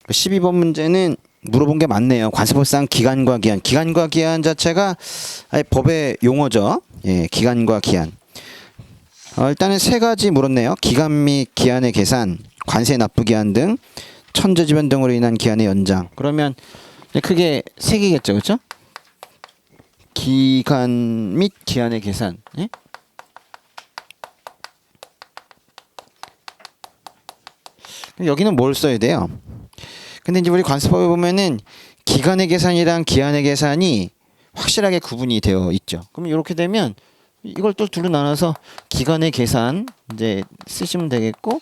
12번 문제는 물어본 게 맞네요. 관세법상 기간과 기한. 기간과 기한 자체가 아예 법의 용어죠. 예, 기간과 기한. 일단은 세 가지 물었네요. 기간 및 기한의 계산, 관세 납부 기한 등 천재지변 등으로 인한 기한의 연장. 그러면 크게 세 개겠죠, 그렇죠? 기간 및 기한의 계산. 예? 여기는 뭘 써야 돼요? 근데 이제 우리 관세법에 보면은 기간의 계산이랑 기한의 계산이 확실하게 구분이 되어 있죠. 그럼 이렇게 되면 이걸 또 둘로 나눠서 기간의 계산 이제 쓰시면 되겠고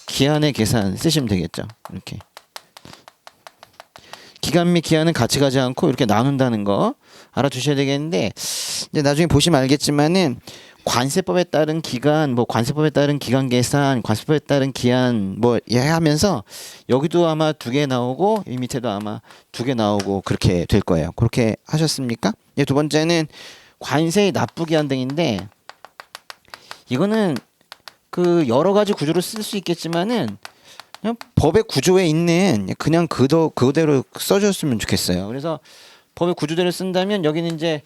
기한의 계산 쓰시면 되겠죠. 이렇게 기간 및 기한은 같이 가지 않고 이렇게 나눈다는 거 알아두셔야 되겠는데 이제 나중에 보시면 알겠지만은 관세법에 따른 기간, 뭐 관세법에 따른 기간 계산, 관세법에 따른 기한 뭐 하면서 여기도 아마 2개 나오고 이 밑에도 아마 2개 나오고 그렇게 될 거예요. 그렇게 하셨습니까? 이제 두 번째는 관세의 납부 기한 등인데 이거는 그 여러 가지 구조로 쓸 수 있겠지만은 그냥 법의 구조에 있는 그냥 그대로 써줬으면 좋겠어요. 그래서 법의 구조대로 쓴다면 여기는 이제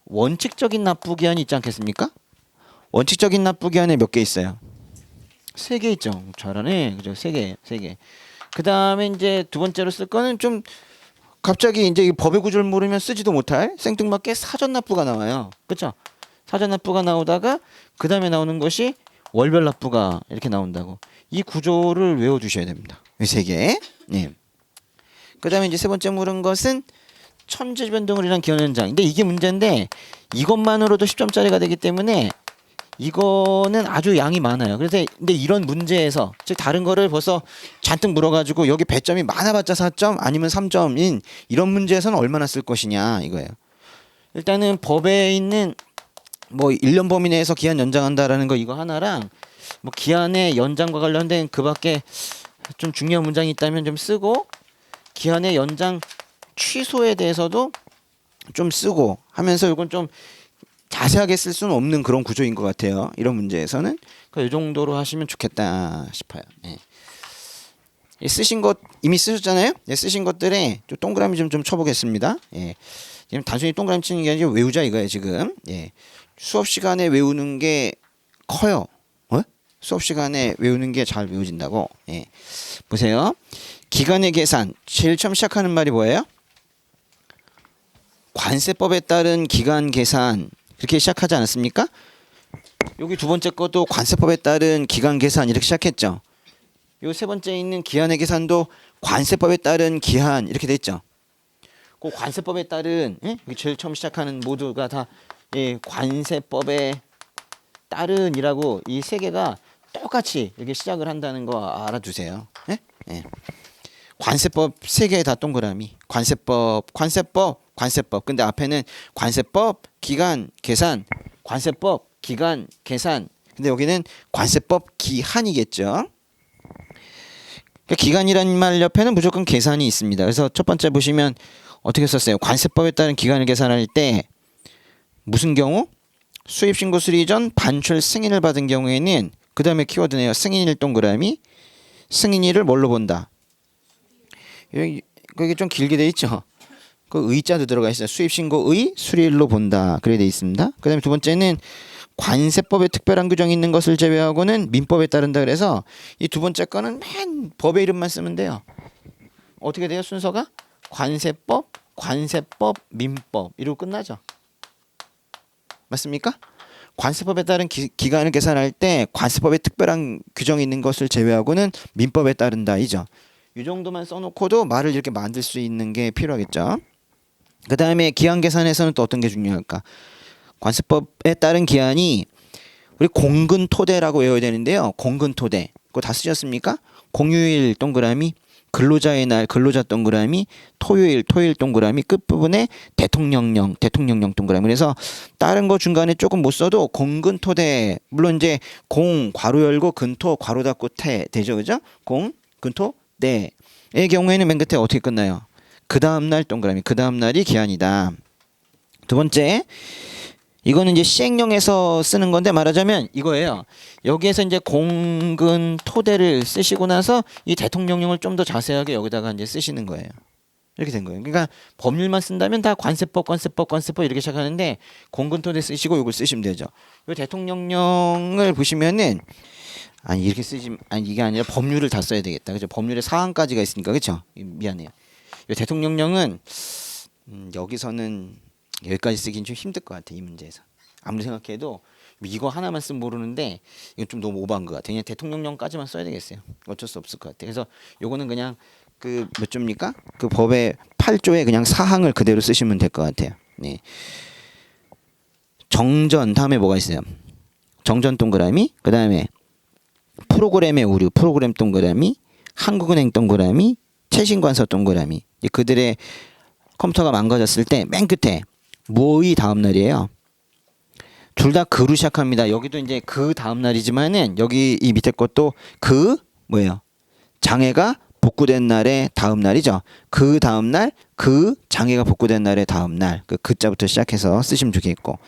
원칙적인 납부 기한이 있지 않겠습니까? 원칙적인 납부 기한에 몇 개 있어요? 3개 있죠. 잘하네. 그죠? 3개. 그 다음에 이제 두 번째로 쓸 거는 좀 갑자기 이제 이 법의 구조를 모르면 쓰지도 못할 생뚱맞게 사전 납부가 나와요. 그렇죠? 사전 납부가 나오다가 그 다음에 나오는 것이 월별 납부가 이렇게 나온다고. 이 구조를 외워두셔야 됩니다. 이 3개. 네. 그 다음에 이제 세 번째 물은 것은 천재지변 등으로 인한 기한 연장. 근데 이게 문제인데 이것만으로도 10점짜리가 되기 때문에 이거는 아주 양이 많아요. 그래서 근데 이런 문제에서 즉 다른 거를 벌써 잔뜩 물어가지고 여기 배점이 많아봤자 4점 아니면 3점인 이런 문제에서는 얼마나 쓸 것이냐 이거예요. 일단은 법에 있는 뭐 1년 범위 내에서 기한 연장한다라는 거 이거 하나랑 뭐 기한의 연장과 관련된 그밖에 좀 중요한 문장이 있다면 좀 쓰고 기한의 연장 취소에 대해서도 좀 쓰고 하면서 이건 좀 자세하게 쓸 수는 없는 그런 구조인 것 같아요. 이런 문제에서는 이 정도로 하시면 좋겠다 싶어요. 예. 쓰신 것 이미 쓰셨잖아요. 예, 쓰신 것들에 좀 동그라미 좀 쳐보겠습니다. 예. 지금 단순히 동그라미 치는 게 아니라 외우자 이거예요 지금. 예. 수업 시간에 외우는 게 커요. 수업 시간에 외우는 게 잘 외워진다고. 예. 보세요. 기간의 계산 제일 처음 시작하는 말이 뭐예요? 관세법에 따른 기간 계산 그렇게 시작하지 않았습니까? 여기 두 번째 것도 관세법에 따른 기간 계산 이렇게 시작했죠. 요 세 번째 있는 기한의 계산도 관세법에 따른 기한 이렇게 돼 있죠. 그 관세법에 따른 여기 제일 처음 시작하는 모두가 다 관세법에 따른이라고 이 세 개가 똑같이 이렇게 시작을 한다는 거 알아두세요. 예? 예. 관세법 세 개 다 동그라미. 관세법. 근데 앞에는 관세법, 기간, 계산, 관세법, 기간, 계산. 근데 여기는 관세법, 기한이겠죠. 그러니까 기간이라는 말 옆에는 무조건 계산이 있습니다. 그래서 첫 번째 보시면 어떻게 썼어요? 관세법에 따른 기간을 계산할 때 무슨 경우? 수입신고 수리 전 반출 승인을 받은 경우에는 그 다음에 키워드네요. 승인일 동그라미. 승인일을 뭘로 본다? 여기 좀 길게 돼 있죠. 그 의자도 들어가 있어요. 수입신고의 수리일로 본다. 그래 돼 있습니다. 그 다음에 두 번째는 관세법에 특별한 규정이 있는 것을 제외하고는 민법에 따른다. 그래서 이 두 번째 거는 맨 법의 이름만 쓰면 돼요. 어떻게 돼요 순서가? 관세법, 민법 이러고 끝나죠. 맞습니까? 관세법에 따른 기간을 계산할 때 관세법에 특별한 규정이 있는 것을 제외하고는 민법에 따른다 이죠. 이 정도만 써놓고도 말을 이렇게 만들 수 있는 게 필요하겠죠. 그 다음에 기한 계산에서는 또 어떤 게 중요할까? 관세법에 따른 기한이 우리 공근토대라고 외워야 되는데요. 공근토대 그거 다 쓰셨습니까? 공휴일 동그라미, 근로자의 날 근로자 동그라미, 토요일 동그라미, 끝부분에 대통령령 동그라미. 그래서 다른 거 중간에 조금 못 써도 공근토대 물론 이제 공 괄호 열고 근토 괄호 닫고 태 되죠, 그죠? 공 근토 대의 경우에는 맨 끝에 어떻게 끝나요? 그 다음 날 동그라미. 그 다음 날이 기한이다. 두 번째 이거는 이제 시행령에서 쓰는 건데 말하자면 이거예요. 여기에서 이제 공근 토대를 쓰시고 나서 이 대통령령을 좀 더 자세하게 여기다가 이제 쓰시는 거예요. 이렇게 된 거예요. 그러니까 법률만 쓴다면 다 관세법 이렇게 시작하는데 공근 토대 쓰시고 이걸 쓰시면 되죠. 이 대통령령을 보시면은 아니 이렇게 쓰지 아니 이게 아니라 법률을 다 써야 되겠다. 그죠? 법률에 사항까지가 있으니까 그렇죠? 미안해요. 이 대통령령은 여기서는 여기까지 쓰긴 좀 힘들 것 같아 이 문제에서. 아무리 생각해도 이거 하나만 쓰면 모르는데 이건 좀 너무 오버한 것 같아. 그냥 대통령령까지만 써야 되겠어요. 어쩔 수 없을 것 같아. 그래서 요거는 그냥 그 몇 조입니까? 그 법의 8조에 그냥 사항을 그대로 쓰시면 될 것 같아요. 네. 정전 다음에 뭐가 있어요? 정전 동그라미 그 다음에 프로그램의 오류 프로그램 동그라미 한국은행 동그라미 최신관서 동그라미 그들의 컴퓨터가 망가졌을 때 맨 끝에 뭐의 다음 날이에요. 둘 다 그로 시작합니다. 여기도 이제 그 다음 날이지만은 여기 이 밑에 것도 그 뭐예요? 장애가 복구된 날의 다음 날이죠. 그 다음 날, 그 장애가 복구된 날의 다음 날. 그 그자부터 시작해서 쓰시면 좋겠고.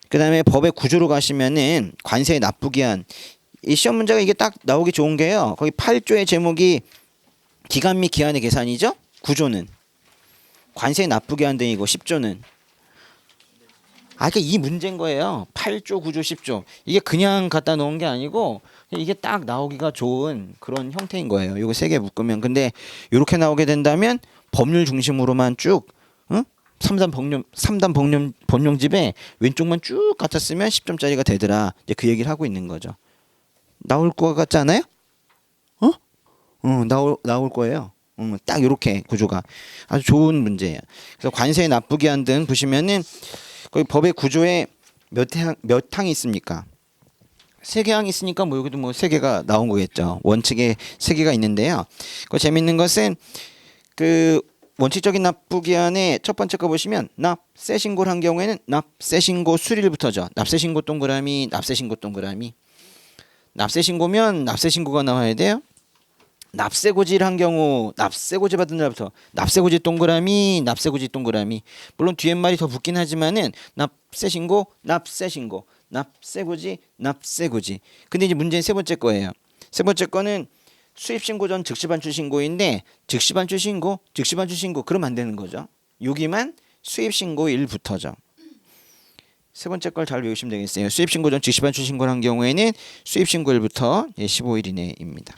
그다음에 법의 구조로 가시면은 관세의 납부기한 이 시험 문제가 이게 딱 나오기 좋은 게요. 거기 8조의 제목이 기간 및 기한의 계산이죠. 구조는 관세의 납부기한 등이고 10조는 그러니까 이 문제인 거예요. 8조, 9조, 10조. 이게 그냥 갖다 놓은 게 아니고 이게 딱 나오기가 좋은 그런 형태인 거예요. 이거 세 개 묶으면. 근데 이렇게 나오게 된다면 법률 중심으로만 쭉 3단 법령집에 왼쪽만 쭉 갖다 쓰면 10점짜리가 되더라. 이제 그 얘기를 하고 있는 거죠. 나올 것 같지 않아요? 나올 거예요. 딱 이렇게 구조가 아주 좋은 문제예요. 그래서 관세의 납부기한 등 보시면은 거기 법의 구조에 몇 항이 있습니까? 세 개 항이 있으니까 뭐 여기도 뭐 세 개가 나온 거겠죠. 원칙에 세 개가 있는데요. 그 재밌는 것은 그 원칙적인 납부기한의 첫 번째 거 보시면 납세 신고를 한 경우에는 납세 신고 수리일부터죠. 납세 신고 동그라미, 납세 신고 동그라미. 납세 신고면 납세 신고가 나와야 돼요. 납세고지를 한 경우 납세고지 받은 날부터 납세고지 동그라미 납세고지 동그라미 물론 뒤에 말이 더 붙긴 하지만은 납세신고 납세신고 납세고지 납세고지 근데 이제 문제는 세 번째 거예요. 세 번째 거는 수입신고 전 즉시반출신고인데 즉시반출신고 그러면 안 되는 거죠. 여기만 수입신고일부터죠. 세 번째 걸 잘 외우시면 되겠어요. 수입신고 전 즉시반출신고를 한 경우에는 수입신고일부터 15일 이내입니다.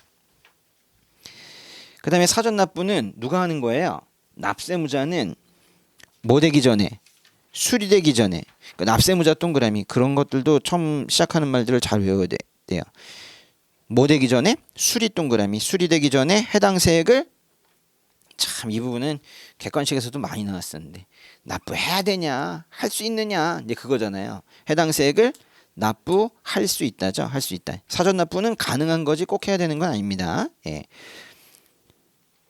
그 다음에 사전 납부는 누가 하는 거예요? 납세무자는 뭐 되기 전에 수리되기 전에 그 납세무자 동그라미 그런 것들도 처음 시작하는 말들을 잘 외워야 돼요. 뭐 되기 전에 수리 동그라미 수리되기 전에 해당 세액을 참 이 부분은 객관식에서도 많이 나왔었는데 납부해야 되냐 할 수 있느냐 이제 그거잖아요. 해당 세액을 납부할 수 있다죠. 할 수 있다. 사전 납부는 가능한 거지 꼭 해야 되는 건 아닙니다. 예.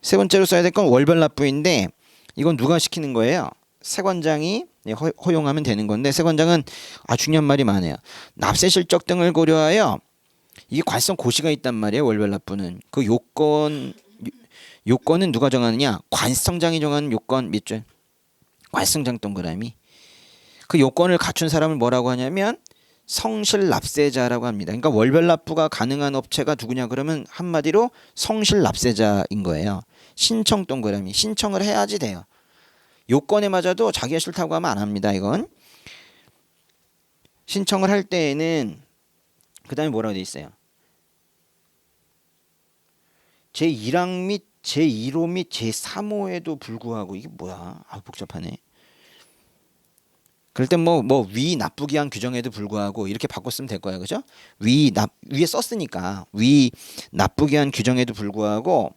세 번째로 써야 될 건 월별 납부인데 이건 누가 시키는 거예요? 세관장이 허용하면 되는 건데 세관장은 중요한 말이 많아요. 납세 실적 등을 고려하여 이게 관성 고시가 있단 말이에요. 월별 납부는 그 요건은 누가 정하느냐? 관성장이 정하는 요건 몇 줄? 관성장 동그라미. 그 요건을 갖춘 사람을 뭐라고 하냐면 성실 납세자라고 합니다. 그러니까 월별 납부가 가능한 업체가 누구냐 그러면 한마디로 성실 납세자인 거예요. 신청 동그라미 신청을 해야지 돼요. 요건에 맞아도 자기가 싫다고 하면 안 합니다. 이건 신청을 할 때에는 그 다음에 뭐라고 돼 있어요? 제1항 및 제1호 및 제3호에도 불구하고 이게 뭐야? 복잡하네. 그럴 땐 뭐 위 납부기한 규정에도 불구하고 이렇게 바꿨으면 될 거예요. 그죠? 위에 썼으니까 위 납부기한 규정에도 불구하고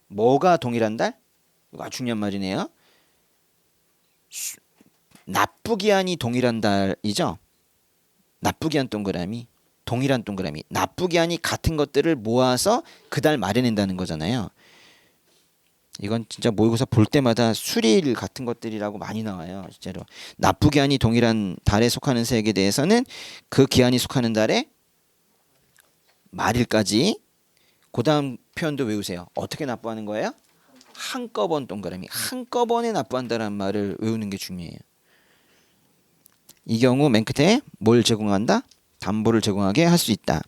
뭐가 동일한 달? 이거 아주 중요한 말이네요. 납부기한이 동일한 달이죠. 납부기한 동그라미 동일한 동그라미 납부기한이 같은 것들을 모아서 그 달 말에 낸다는 거잖아요. 이건 진짜 모의고사 볼 때마다 수리일 같은 것들이라고 많이 나와요. 실제로 납부기한이 동일한 달에 속하는 세액에 대해서는 그 기한이 속하는 달에 말일까지 그 다음 표현도 외우세요. 어떻게 납부하는 거예요? 한꺼번 동그라미 한꺼번에 납부한다는 말을 외우는 게 중요해요. 이 경우 맨 끝에 뭘 제공한다? 담보를 제공하게 할 수 있다.